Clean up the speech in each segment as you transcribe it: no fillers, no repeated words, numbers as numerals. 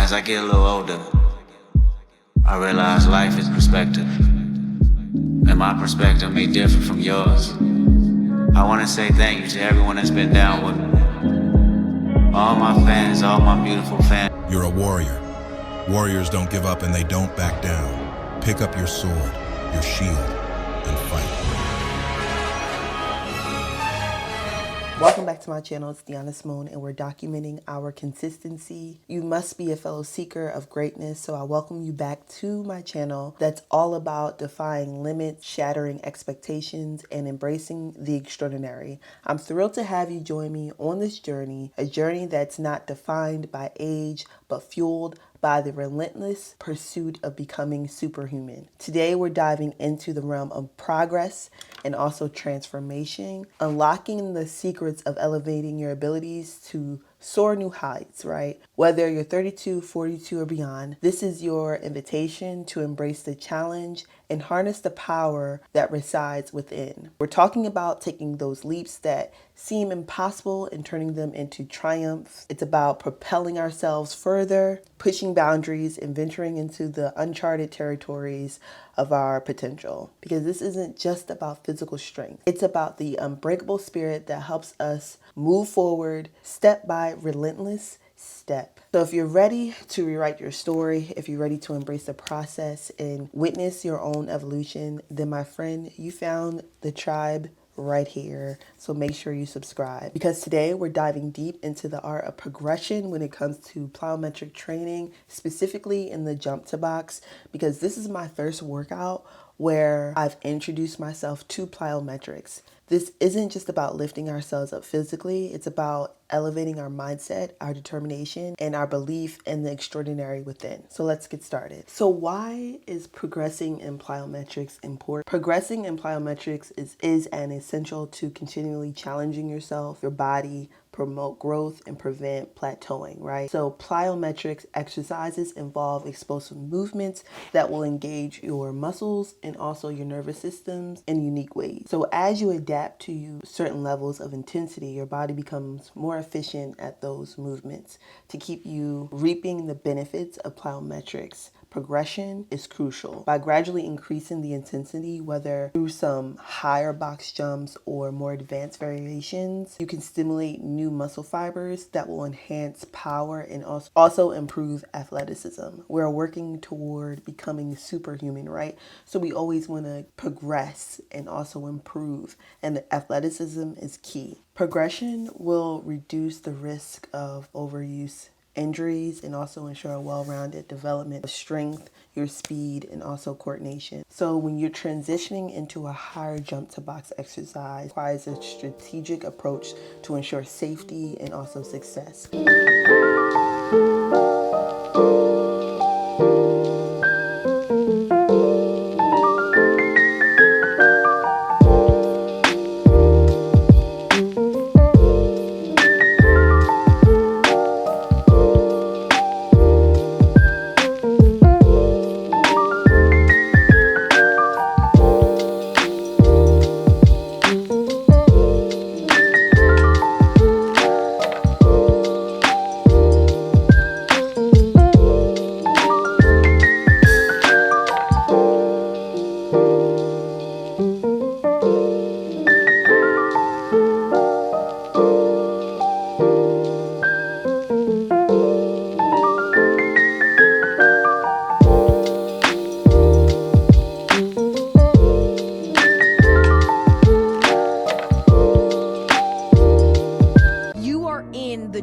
As I get a little older, I realize life is perspective, and my perspective may differ from yours. I want to say thank you to everyone that's been down with me. All my fans, all my beautiful fans. You're a warrior. Warriors don't give up and they don't back down. Pick up your sword, your shield, and fight. Welcome back to my channel. It's Deanna Simone, and we're documenting our consistency. You must be a fellow seeker of greatness, so I welcome you back to my channel that's all about defying limits, shattering expectations, and embracing the extraordinary. I'm thrilled to have you join me on this journey, a journey that's not defined by age, but fueled by the relentless pursuit of becoming superhuman. Today, we're diving into the realm of progress and also transformation, unlocking the secrets of elevating your abilities to soar new heights, right? Whether you're 32, 42, or beyond, this is your invitation to embrace the challenge and harness the power that resides within. We're talking about taking those leaps that seem impossible and turning them into triumphs. It's about propelling ourselves further, pushing boundaries, and venturing into the uncharted territories of our potential. Because this isn't just about physical strength. It's about the unbreakable spirit that helps us move forward step by relentless step. So if you're ready to rewrite your story, if you're ready to embrace the process and witness your own evolution, then my friend, you found the tribe right here. So make sure you subscribe, because today we're diving deep into the art of progression when it comes to plyometric training, specifically in the jump to box, because this is my first workout where I've introduced myself to plyometrics. This isn't just about lifting ourselves up physically, it's about elevating our mindset, our determination, and our belief in the extraordinary within. So let's get started. So why is progressing in plyometrics important? Progressing in plyometrics is an essential to continually challenging yourself, your body, promote growth, and prevent plateauing, right? So plyometrics exercises involve explosive movements that will engage your muscles and also your nervous systems in unique ways. So as you adapt to certain levels of intensity, your body becomes more efficient at those movements to keep you reaping the benefits of plyometrics. Progression is crucial. By gradually increasing the intensity, whether through some higher box jumps or more advanced variations, you can stimulate new muscle fibers that will enhance power and also improve athleticism. We're working toward becoming superhuman, right? So we always want to progress and also improve, and the athleticism is key. Progression will reduce the risk of overuse, injuries, and also ensure a well-rounded development of strength, your speed, and also coordination. So when you're transitioning into a higher jump to box exercise, it requires a strategic approach to ensure safety and also success.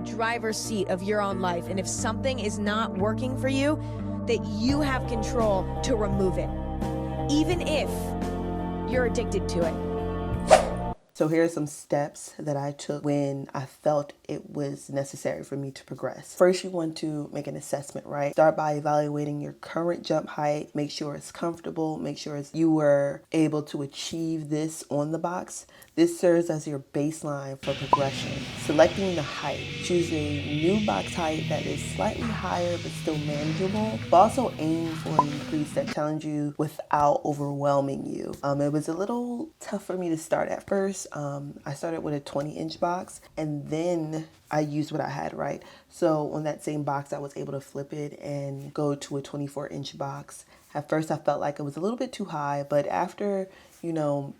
Driver's seat of your own life, and if something is not working for you, that you have control to remove it, even if you're addicted to it. So here are some steps that I took when I felt it was necessary for me to progress. First, you want to make an assessment, right? Start by evaluating your current jump height. Make sure it's comfortable. Make sure you were able to achieve this on the box. This serves as your baseline for progression. Selecting the height. Choose a new box height that is slightly higher but still manageable, but also aim for an increase that challenges you without overwhelming you. It was a little tough for me to start at first, first, I started with a 20-inch box, and then I used what I had, right? So on that same box, I was able to flip it and go to a 24-inch box. At first, I felt like it was a little bit too high, but after,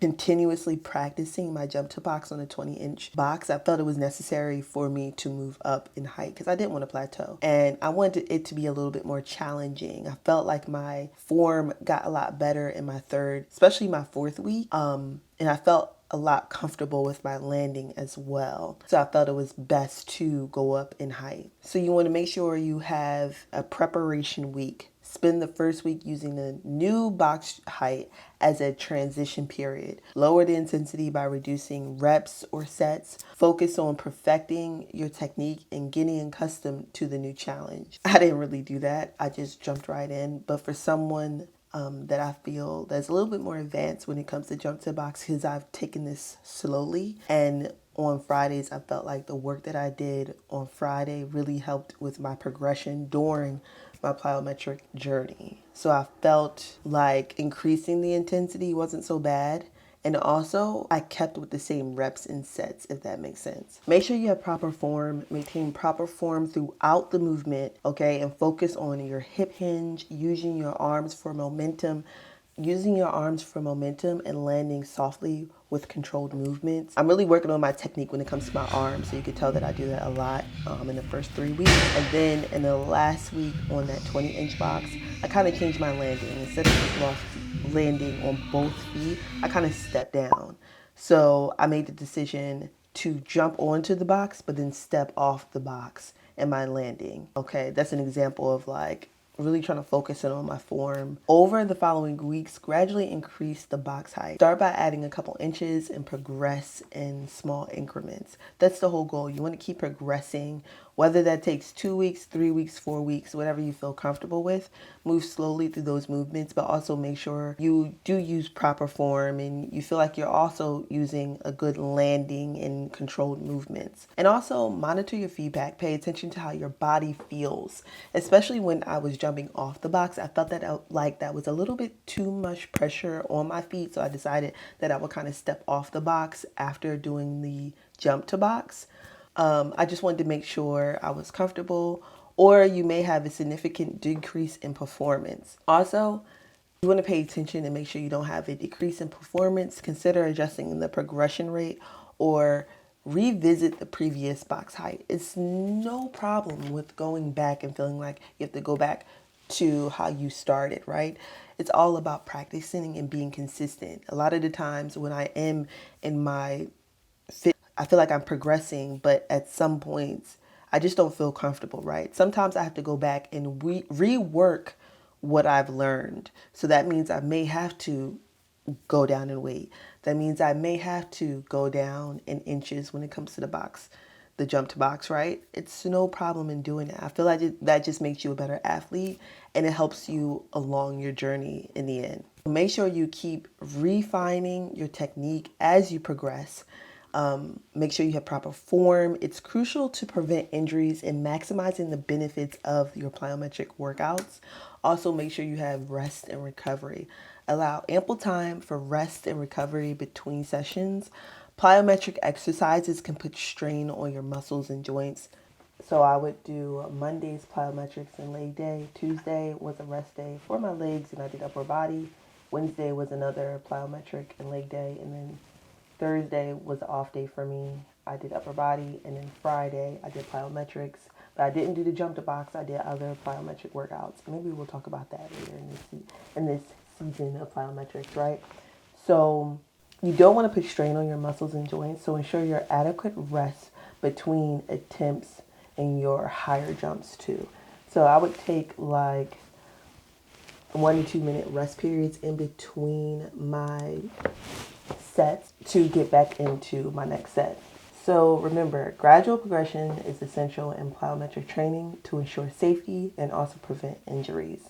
continuously practicing my jump to box on a 20-inch box, I felt it was necessary for me to move up in height because I didn't want to plateau. And I wanted it to be a little bit more challenging. I felt like my form got a lot better in my third, especially my fourth week. And I felt a lot comfortable with my landing as well. So I felt it was best to go up in height. So you want to make sure you have a preparation week. Spend the first week using the new box height as a transition period. Lower the intensity by reducing reps or sets. Focus on perfecting your technique and getting accustomed to the new challenge. I didn't really do that. I just jumped right in. But for someone that I feel that's a little bit more advanced when it comes to jump to box, because I've taken this slowly, and on Fridays I felt like the work that I did on Friday really helped with my progression during my plyometric journey. So I felt like increasing the intensity wasn't so bad. And also, I kept with the same reps and sets, if that makes sense. Make sure you have proper form, maintain proper form throughout the movement, okay? And focus on your hip hinge, using your arms for momentum, and landing softly with controlled movements. I'm really working on my technique when it comes to my arms, so you can tell that I do that a lot in the first 3 weeks. And then in the last week on that 20-inch box, I kind of changed my landing. Instead of just landing on both feet, I kind of stepped down. So I made the decision to jump onto the box, but then step off the box in my landing. Okay, that's an example of like really trying to focus in on my form. Over the following weeks, gradually increase the box height. Start by adding a couple inches and progress in small increments. That's the whole goal. You want to keep progressing, whether that takes 2 weeks, 3 weeks, 4 weeks, whatever you feel comfortable with. Move slowly through those movements, but also make sure you do use proper form and you feel like you're also using a good landing and controlled movements. And also monitor your feedback. Pay attention to how your body feels. Especially when I was jumping off the box, I felt that that was a little bit too much pressure on my feet, so I decided that I would kind of step off the box after doing the jump to box. I just wanted to make sure I was comfortable, or you may have a significant decrease in performance. Also, you want to pay attention and make sure you don't have a decrease in performance. Consider adjusting the progression rate or revisit the previous box height. It's no problem with going back and feeling like you have to go back to how you started, right? It's all about practicing and being consistent. A lot of the times when I am in my fit, I feel like I'm progressing, but at some points I just don't feel comfortable, right? Sometimes I have to go back and rework what I've learned. So that means I may have to go down in weight. That means I may have to go down in inches when it comes to the jump to box, right? It's no problem in doing that. I feel like that just makes you a better athlete, and it helps you along your journey in the end. Make sure you keep refining your technique as you progress. Make sure you have proper form. It's crucial to prevent injuries and maximizing the benefits of your plyometric workouts. Also, make sure you have rest and recovery. Allow ample time for rest and recovery between sessions. Plyometric exercises can put strain on your muscles and joints. So I would do Monday's plyometrics and leg day. Tuesday was a rest day for my legs and I did upper body. Wednesday was another plyometric and leg day, and then Thursday was an off day for me. I did upper body, and then Friday I did plyometrics. But I didn't do the jump to box. I did other plyometric workouts. Maybe we'll talk about that later in this season of plyometrics, right? So you don't want to put strain on your muscles and joints. So ensure your adequate rest between attempts and your higher jumps too. So I would take like 1 to 2 minute rest periods in between my sets to get back into my next set. So remember, gradual progression is essential in plyometric training to ensure safety and also prevent injuries.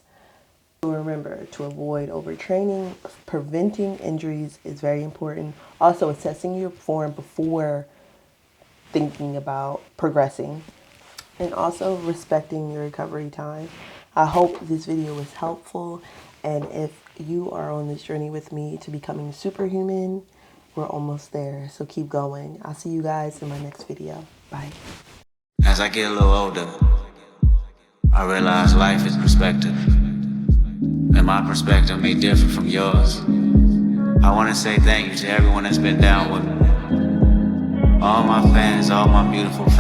So remember to avoid overtraining. Preventing injuries is very important. Also, assessing your form before thinking about progressing, and also respecting your recovery time. I hope this video was helpful, and if you are on this journey with me to becoming superhuman We're almost there, so keep going. I'll see you guys in my next video. Bye. As I get a little older, I realize life is perspective, and my perspective may differ from yours. I want to say thank you to everyone that's been down with me. All my fans, all my beautiful fans.